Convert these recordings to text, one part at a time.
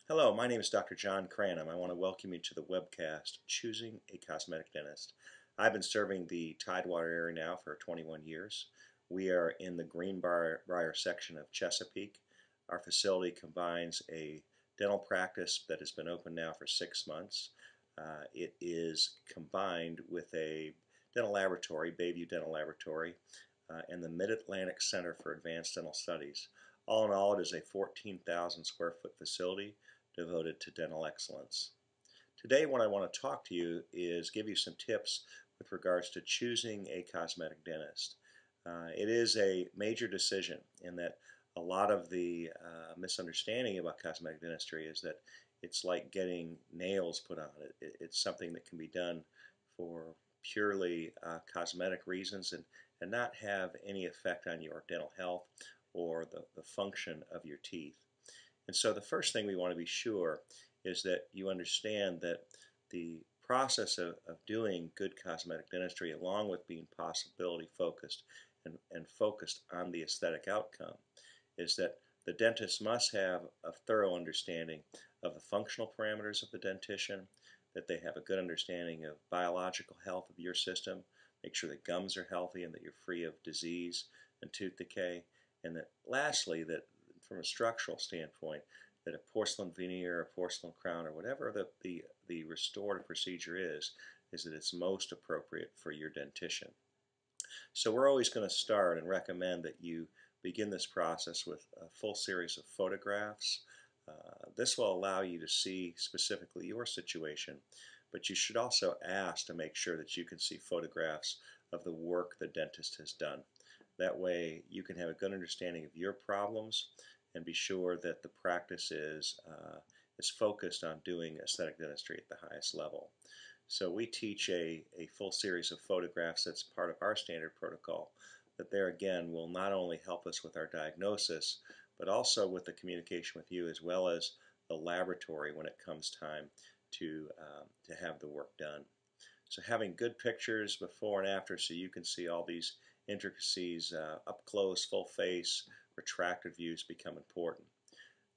Hello, my name is Dr. John Cranham. I want to welcome you to the webcast, Choosing a Cosmetic Dentist. I've been serving the Tidewater area now for 21 years. We are in the Greenbrier section of Chesapeake. Our facility combines a dental practice that has been open now for 6 months. It is combined with a dental laboratory, Bayview Dental Laboratory, and the Mid-Atlantic Center for Advanced Dental Studies. All in all, it is a 14,000 square foot facility devoted to dental excellence. Today what I want to talk to you is give you some tips with regards to choosing a cosmetic dentist. It is a major decision in that a lot of the misunderstanding about cosmetic dentistry is that it's like getting nails put on. It's something that can be done for purely cosmetic reasons and not have any effect on your dental health or the function of your teeth. And so the first thing we want to be sure is that you understand that the process of doing good cosmetic dentistry, along with being possibility focused and focused on the aesthetic outcome, is that the dentist must have a thorough understanding of the functional parameters of the dentition, that they have a good understanding of biological health of your system, make sure the gums are healthy and that you're free of disease and tooth decay, and that lastly, that from a structural standpoint, that a porcelain veneer, a porcelain crown, or whatever the restorative procedure is that it's most appropriate for your dentition. So we're always going to start and recommend that you begin this process with a full series of photographs. This will allow you to see specifically your situation, but you should also ask to make sure that you can see photographs of the work the dentist has done. That way you can have a good understanding of your problems and be sure that the practice is focused on doing aesthetic dentistry at the highest level. So we teach a full series of photographs that's part of our standard protocol that there again will not only help us with our diagnosis but also with the communication with you as well as the laboratory when it comes time to have the work done. So having good pictures before and after so you can see all these intricacies up close, full face, retracted views become important.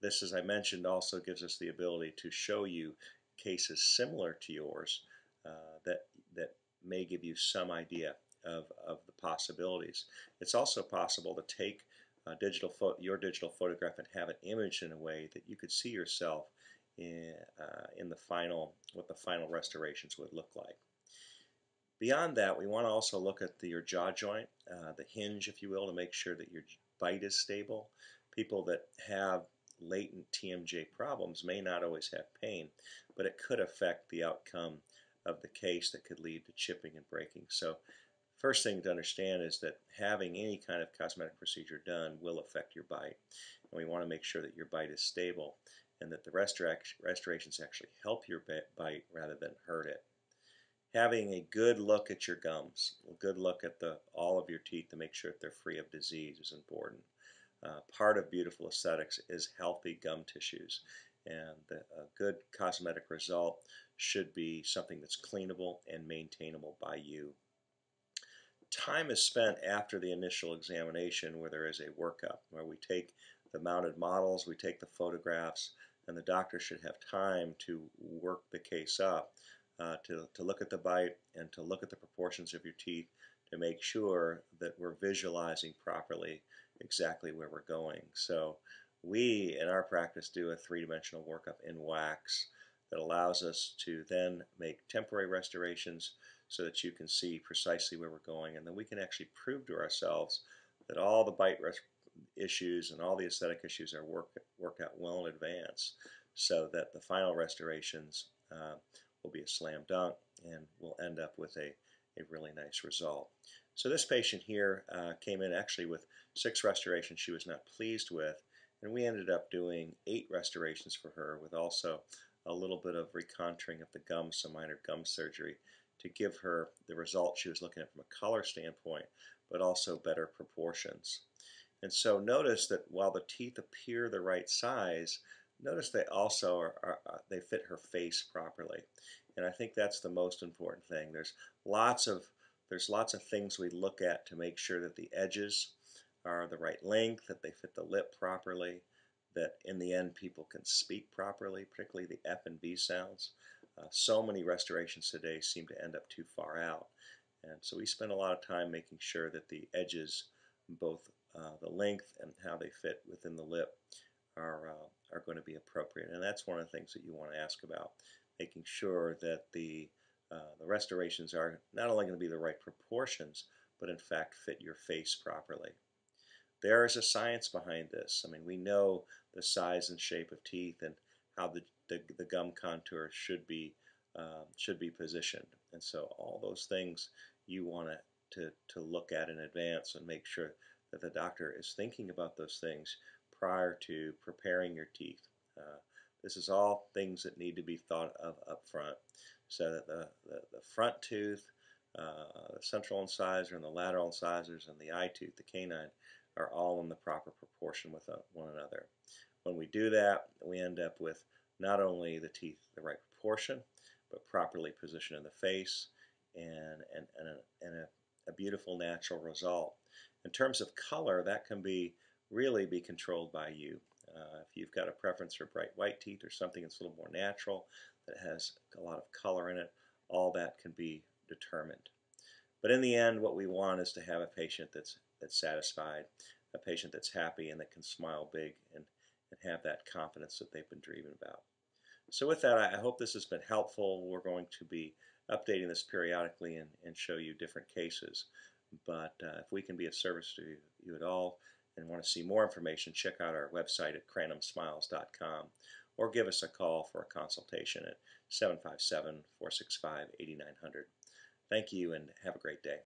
This, as I mentioned, also gives us the ability to show you cases similar to yours that may give you some idea of the possibilities. It's also possible to take your digital photograph and have it imaged in a way that you could see yourself in what the final restorations would look like. Beyond that, we want to also look at your jaw joint, the hinge, if you will, to make sure that your bite is stable. People that have latent TMJ problems may not always have pain, but it could affect the outcome of the case that could lead to chipping and breaking. So first thing to understand is that having any kind of cosmetic procedure done will affect your bite. And we want to make sure that your bite is stable and that the restorations actually help your bite rather than hurt it. Having a good look at your gums, a good look at all of your teeth to make sure that they're free of disease is important. Part of beautiful aesthetics is healthy gum tissues, and a good cosmetic result should be something that's cleanable and maintainable by you. Time is spent after the initial examination where there is a workup, where we take the mounted models, we take the photographs, and the doctor should have time to work the case up to look at the bite and to look at the proportions of your teeth to make sure that we're visualizing properly exactly where we're going. So we, in our practice, do a three-dimensional workup in wax that allows us to then make temporary restorations so that you can see precisely where we're going, and then we can actually prove to ourselves that all the bite issues and all the aesthetic issues are worked out well in advance so that the final restorations will be a slam dunk and we'll end up with a really nice result. So this patient here came in actually with 6 restorations she was not pleased with, and we ended up doing 8 restorations for her with also a little bit of recontouring of the gums, some minor gum surgery to give her the result she was looking at from a color standpoint, but also better proportions. And so notice that while the teeth appear the right size, notice they also they fit her face properly. And I think that's the most important thing. There's lots of things we look at to make sure that the edges are the right length, that they fit the lip properly, that in the end people can speak properly, particularly the F and V sounds. So many restorations today seem to end up too far out. And so we spend a lot of time making sure that the edges, both the length and how they fit within the lip, are going to be appropriate. And that's one of the things that you want to ask about, making sure that the restorations are not only going to be the right proportions, but in fact fit your face properly. There is a science behind this. I mean, we know the size and shape of teeth and how the gum contour should be positioned. And so all those things you want to look at in advance and make sure that the doctor is thinking about those things prior to preparing your teeth. This is all things that need to be thought of up front so that the front tooth, the central incisor and the lateral incisors and the eye tooth, the canine, are all in the proper proportion with one another. When we do that, we end up with not only the teeth the right proportion, but properly positioned in the face and a beautiful natural result. In terms of color, that can really be controlled by you. If you've got a preference for bright white teeth or something that's a little more natural, that has a lot of color in it, all that can be determined. But in the end, what we want is to have a patient that's satisfied, a patient that's happy and that can smile big and have that confidence that they've been dreaming about. So with that, I hope this has been helpful. We're going to be updating this periodically and show you different cases. But if we can be of service to you at all and want to see more information, check out our website at cranhamsmiles.com or give us a call for a consultation at 757-465-8900. Thank you and have a great day.